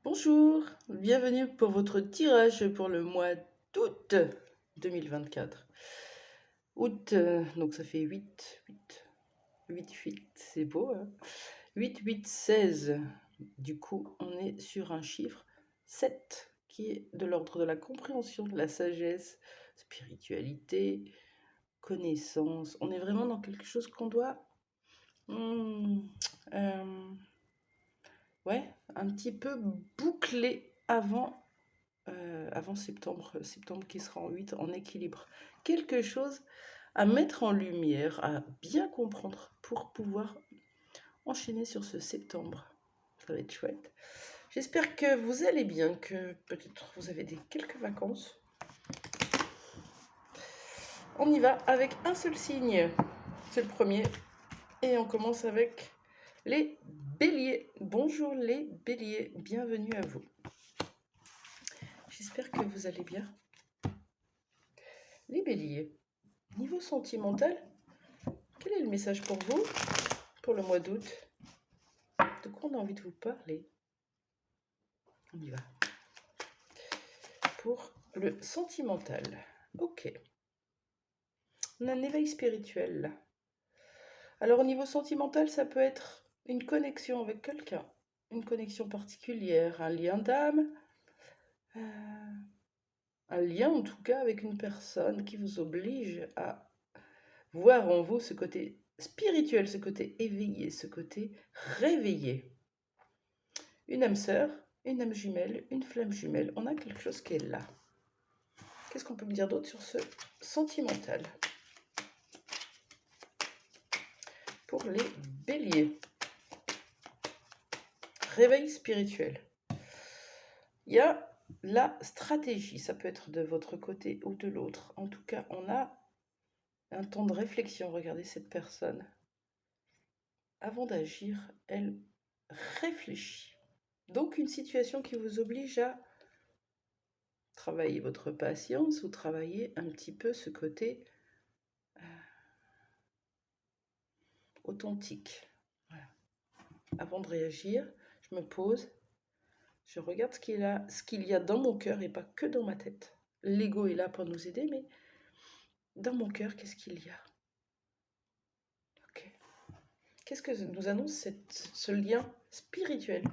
Bonjour, bienvenue pour votre tirage pour le mois d'août 2024. Août, donc ça fait 8, c'est beau, hein 8, 16. Du coup, on est sur un chiffre 7 qui est de l'ordre de la compréhension, de la sagesse, spiritualité, connaissance. On est vraiment dans quelque chose qu'on doit hmm, euh, un petit peu boucler avant septembre qui sera en 8 en équilibre. Quelque chose à mettre en lumière, à bien comprendre pour pouvoir enchaîner sur ce septembre. Ça va être chouette. J'espère que vous allez bien, que peut-être vous avez quelques vacances. On y va avec un seul signe. C'est le premier. Et on commence avec les béliers. Bonjour les béliers, bienvenue à vous. J'espère que vous allez bien. Les béliers, niveau sentimental, quel est le message pour vous pour le mois d'août? De quoi on a envie de vous parler? On y va. Pour le sentimental. Ok. On a un éveil spirituel là. Alors au niveau sentimental, ça peut être une connexion avec quelqu'un, une connexion particulière, un lien d'âme, un lien en tout cas avec une personne qui vous oblige à voir en vous ce côté spirituel, ce côté éveillé, ce côté réveillé. Une âme sœur, une âme jumelle, une flamme jumelle. On a quelque chose qui est là. Qu'est-ce qu'on peut me dire d'autre sur ce sentimental? Pour les béliers. Réveil spirituel. Il y a la stratégie. Ça peut être de votre côté ou de l'autre. En tout cas, on a un temps de réflexion. Regardez cette personne. Avant d'agir, elle réfléchit. Donc une situation qui vous oblige à travailler votre patience ou travailler un petit peu ce côté authentique. Voilà. Avant de réagir, je me pose, je regarde ce qu'il y a dans mon cœur et pas que dans ma tête. L'ego est là pour nous aider, mais dans mon cœur, qu'est-ce qu'il y a? Ok. Qu'est-ce que nous annonce ce lien spirituel?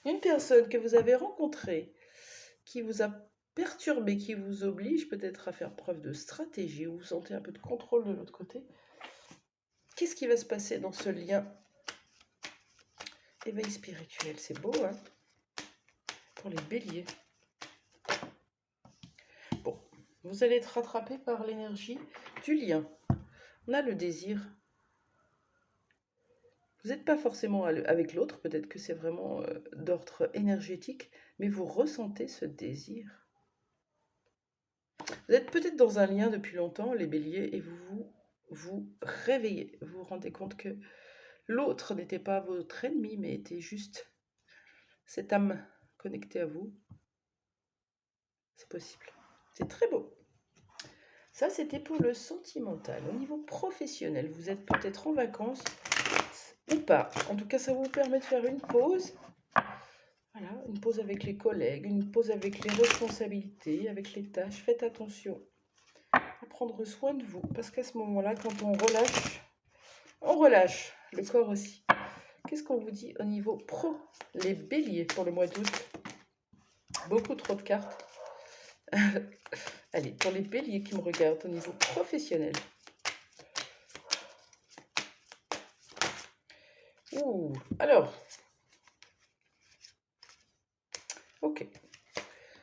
Une personne que vous avez rencontrée, qui vous a perturbé, qui vous oblige peut-être à faire preuve de stratégie, ou vous sentez un peu de contrôle de l'autre côté. Qu'est-ce qui va se passer dans ce lien éveil spirituel? C'est beau, hein? Pour les béliers. Bon, vous allez être rattrapé par l'énergie du lien. On a le désir. Vous n'êtes pas forcément avec l'autre, peut-être que c'est vraiment d'ordre énergétique, mais vous ressentez ce désir. Vous êtes peut-être dans un lien depuis longtemps, les béliers, et vous réveillez. Vous vous rendez compte que l'autre n'était pas votre ennemi, mais était juste cette âme connectée à vous. C'est possible. C'est très beau. Ça, c'était pour le sentimental. Au niveau professionnel, vous êtes peut-être en vacances ou pas. En tout cas, ça vous permet de faire une pause. Voilà, une pause avec les collègues, une pause avec les responsabilités, avec les tâches. Faites attention à prendre soin de vous. Parce qu'à ce moment-là, quand on relâche le corps aussi. Qu'est-ce qu'on vous dit au niveau pro? Les béliers pour le mois d'août. Beaucoup trop de cartes. Allez, pour les béliers qui me regardent au niveau professionnel. Ouh, alors. Ok.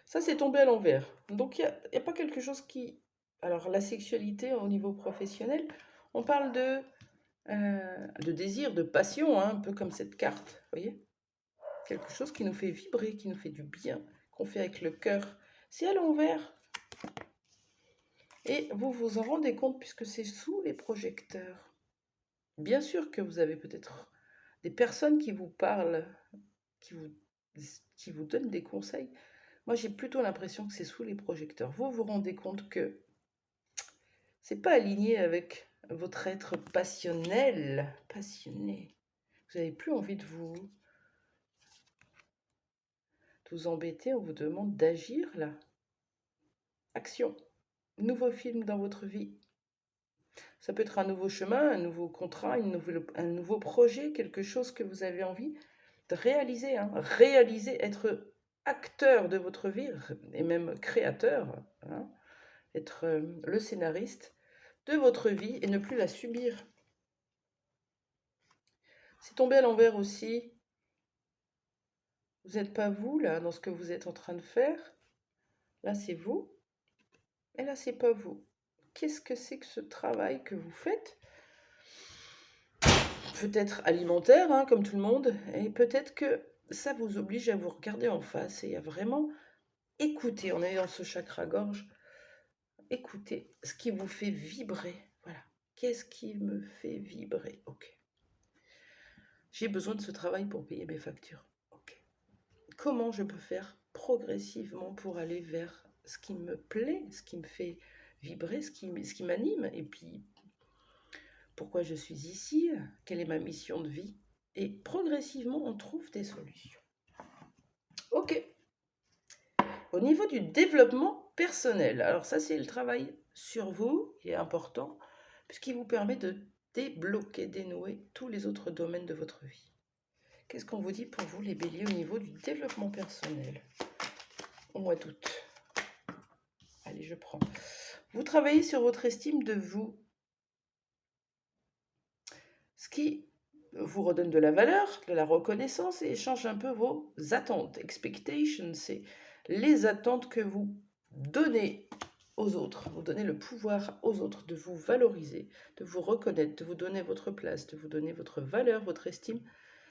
Ça, c'est tombé à l'envers. Donc, il n'y a pas quelque chose qui... Alors, la sexualité au niveau professionnel, on parle de désir, de passion, hein, un peu comme cette carte, vous voyez? Quelque chose qui nous fait vibrer, qui nous fait du bien, qu'on fait avec le cœur. C'est à l'envers. Et vous vous en rendez compte puisque c'est sous les projecteurs. Bien sûr que vous avez peut-être des personnes qui vous parlent, qui vous donnent des conseils. Moi, j'ai plutôt l'impression que c'est sous les projecteurs. Vous vous rendez compte que c'est pas aligné avec votre être passionnel, passionné. Vous n'avez plus envie de de vous embêter, on vous demande d'agir là. Action. Nouveau film dans votre vie. Ça peut être un nouveau chemin, un nouveau contrat, un nouveau projet, quelque chose que vous avez envie de réaliser. Hein. Réaliser, être acteur de votre vie, et même créateur, hein. Être le scénariste de votre vie et ne plus la subir. C'est tombé à l'envers aussi. Vous n'êtes pas vous, là, dans ce que vous êtes en train de faire. Là, c'est vous. Et là, c'est pas vous. Qu'est-ce que c'est que ce travail que vous faites? Peut-être alimentaire, hein, comme tout le monde. Et peut-être que ça vous oblige à vous regarder en face et à vraiment écouter, en ayant ce chakra-gorge, écoutez ce qui vous fait vibrer. Voilà. Qu'est-ce qui me fait vibrer? Ok. J'ai besoin de ce travail pour payer mes factures. Ok. Comment je peux faire progressivement pour aller vers ce qui me plaît, ce qui me fait vibrer, ce qui m'anime, et puis pourquoi je suis ici, quelle est ma mission de vie, et progressivement on trouve des solutions. Ok. Au niveau du développement personnel, alors ça c'est le travail sur vous qui est important, puisqu'il vous permet de débloquer, dénouer tous les autres domaines de votre vie. Qu'est-ce qu'on vous dit pour vous les béliers au niveau du développement personnel au mois d'août? Allez, je prends. Vous travaillez sur votre estime de vous, ce qui vous redonne de la valeur, de la reconnaissance et change un peu vos attentes. Expectations, c'est les attentes que vous donnez aux autres. Vous donnez le pouvoir aux autres de vous valoriser, de vous reconnaître, de vous donner votre place, de vous donner votre valeur, votre estime.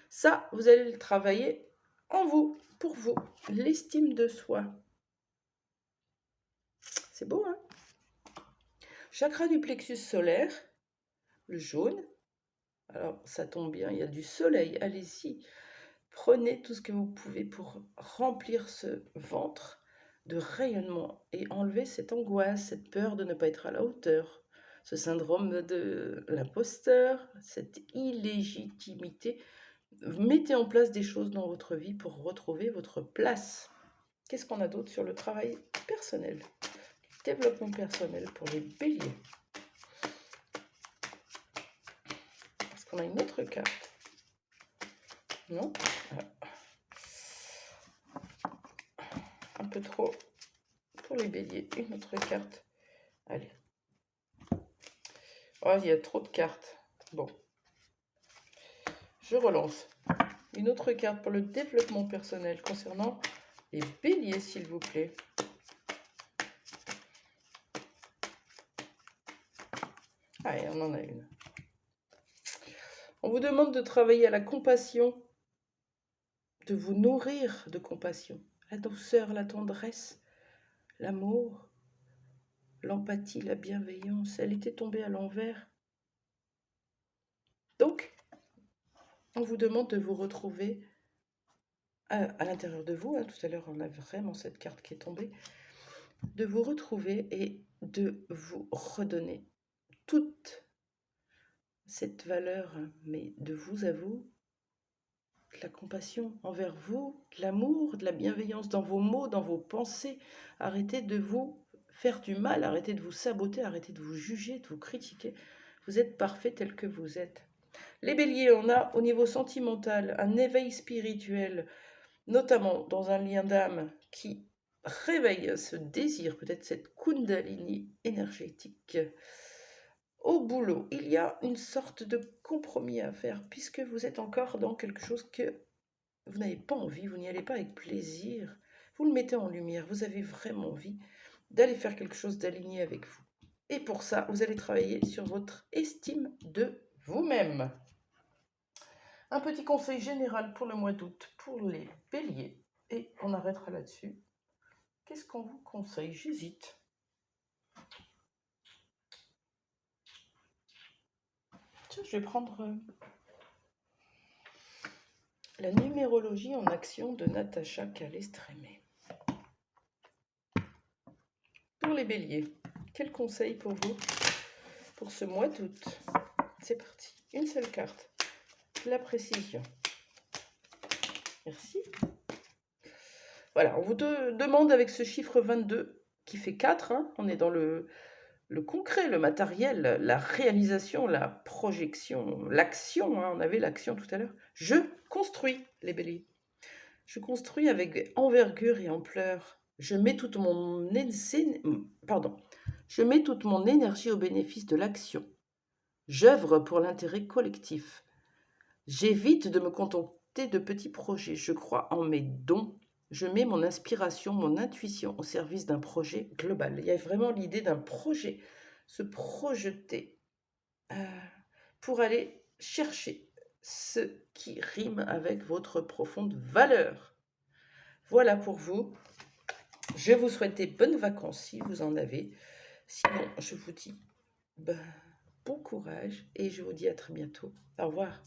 Ça, vous allez le travailler en vous, pour vous. L'estime de soi. C'est beau, hein? Chakra du plexus solaire, le jaune. Alors, ça tombe bien, il y a du soleil. Allez-y, prenez tout ce que vous pouvez pour remplir ce ventre de rayonnement et enlever cette angoisse, cette peur de ne pas être à la hauteur, ce syndrome de l'imposteur, cette illégitimité. Mettez en place des choses dans votre vie pour retrouver votre place. Qu'est-ce qu'on a d'autre sur le travail personnel? Développement personnel pour les béliers. Est-ce qu'on a une autre carte? Non? Un peu trop pour les béliers. Une autre carte. Allez. Oh, il y a trop de cartes. Bon. Je relance. Une autre carte pour le développement personnel concernant les béliers, s'il vous plaît. Ah, et on en a une. On vous demande de travailler à la compassion, de vous nourrir de compassion, la douceur, la tendresse, l'amour, l'empathie, la bienveillance. Elle était tombée à l'envers. Donc, on vous demande de vous retrouver à l'intérieur de vous. Hein. Tout à l'heure, on a vraiment cette carte qui est tombée. De vous retrouver et de vous redonner toute cette valeur, mais de vous à vous, de la compassion envers vous, de l'amour, de la bienveillance dans vos mots, dans vos pensées. Arrêtez de vous faire du mal, arrêtez de vous saboter, arrêtez de vous juger, de vous critiquer. Vous êtes parfait tel que vous êtes. Les béliers, on a au niveau sentimental un éveil spirituel, notamment dans un lien d'âme qui réveille ce désir, peut-être cette kundalini énergétique. Au boulot, il y a une sorte de compromis à faire, puisque vous êtes encore dans quelque chose que vous n'avez pas envie, vous n'y allez pas avec plaisir. Vous le mettez en lumière, vous avez vraiment envie d'aller faire quelque chose d'aligné avec vous. Et pour ça, vous allez travailler sur votre estime de vous-même. Un petit conseil général pour le mois d'août pour les béliers. Et on arrêtera là-dessus. Qu'est-ce qu'on vous conseille? J'hésite. Tiens, je vais prendre la numérologie en action de Natacha Calestrémé. Pour les béliers, quel conseil pour vous pour ce mois d'août? C'est parti. Une seule carte. La précision. Merci. Voilà, on vous demande avec ce chiffre 22 qui fait 4, hein, on est dans le concret, le matériel, la réalisation, la projection, l'action, hein, on avait l'action tout à l'heure. Je construis les béliers. Je construis avec envergure et ampleur. Je mets toute mon énergie au bénéfice de l'action. J'œuvre pour l'intérêt collectif. J'évite de me contenter de petits projets. Je crois en mes dons. Je mets mon inspiration, mon intuition au service d'un projet global. Il y a vraiment l'idée d'un projet, se projeter pour aller chercher ce qui rime avec votre profonde valeur. Voilà pour vous. Je vous souhaite des bonnes vacances si vous en avez. Sinon, je vous dis bon courage et je vous dis à très bientôt. Au revoir.